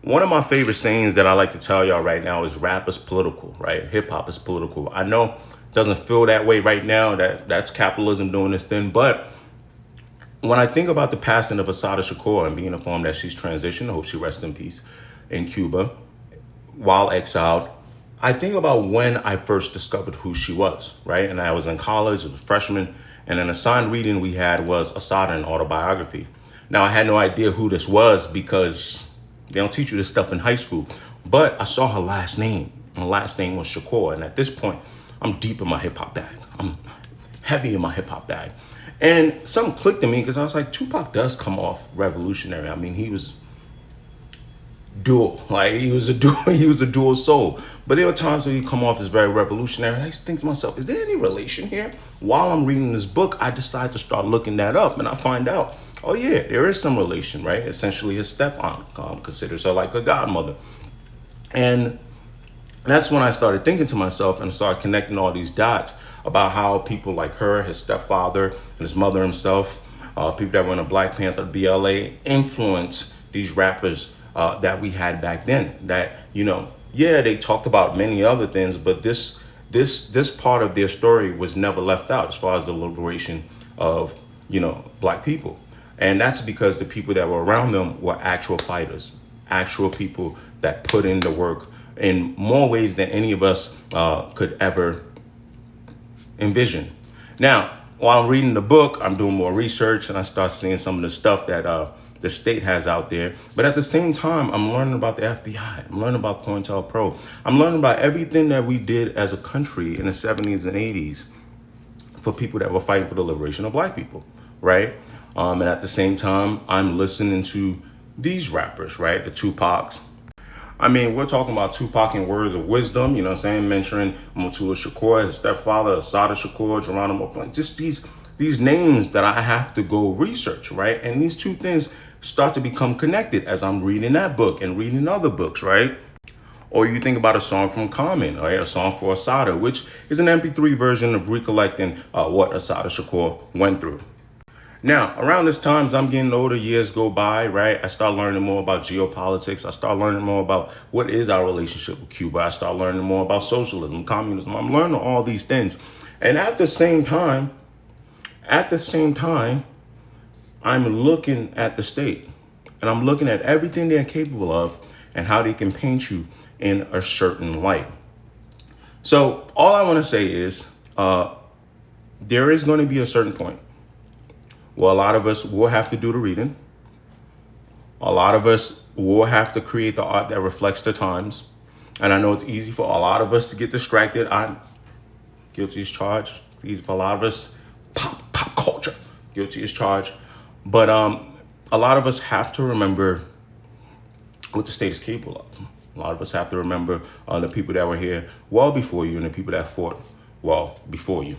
One of my favorite sayings that I like to tell y'all right now is rap is political, right? Hip hop is political. I know it doesn't feel that way right now. That's capitalism doing this thing. But when I think about the passing of Assata Shakur and being informed that she's transitioned, I hope she rests in peace in Cuba while exiled, I think about when I first discovered who she was, right? And I was in college, I was a freshman, and an assigned reading we had was Assata, an autobiography. Now, I had no idea who this was because they don't teach you this stuff in high school, but I saw her last name, and her last name was Shakur. And at this point, I'm deep in my hip hop bag. I'm heavy in my hip hop bag. And something clicked in me because I was like, Tupac does come off revolutionary. I mean, he was dual, like he was a dual, he was a dual soul. But there were times where he come off as very revolutionary. And I used to think to myself, is there any relation here? While I'm reading this book, I decided to start looking that up, and I find out, oh yeah, there is some relation, right? Essentially, his stepaunt considers her like a godmother, and that's when I started thinking to myself and started connecting all these dots about how people like her, his stepfather, and his mother himself, people that were in the Black Panther, BLA, influenced these rappers that we had back then. That, yeah, they talked about many other things, but this part of their story was never left out as far as the liberation of Black people. And that's because the people that were around them were actual fighters, actual people that put in the work in more ways than any of us could ever envision. Now, while I'm reading the book, I'm doing more research and I start seeing some of the stuff that the state has out there. But at the same time, I'm learning about the FBI. I'm learning about COINTELPRO. I'm learning about everything that we did as a country in the 70s and 80s for people that were fighting for the liberation of Black people, right? And at the same time, I'm listening to these rappers, right? The Tupacs. I mean, we're talking about Tupac in words of wisdom, you know what I'm saying? Mentioning Mutulu Shakur, his stepfather, Assata Shakur, Geronimo, just these names that I have to go research, right? And these two things start to become connected as I'm reading that book and reading other books, right? Or you think about a song from Common, right? A song for Assata, which is an MP3 version of recollecting what Assata Shakur went through. Now, around this time, as I'm getting older, years go by, right? I start learning more about geopolitics. I start learning more about what is our relationship with Cuba. I start learning more about socialism, communism. I'm learning all these things. And at the same time, I'm looking at the state and I'm looking at everything they're capable of and how they can paint you in a certain light. So all I want to say is there is going to be a certain point. Well, a lot of us will have to do the reading. A lot of us will have to create the art that reflects the times. And I know it's easy for a lot of us to get distracted. I'm guilty as charged. It's easy for a lot of us. Pop culture, guilty as charged. But a lot of us have to remember what the state is capable of. A lot of us have to remember the people that were here well before you and the people that fought well before you.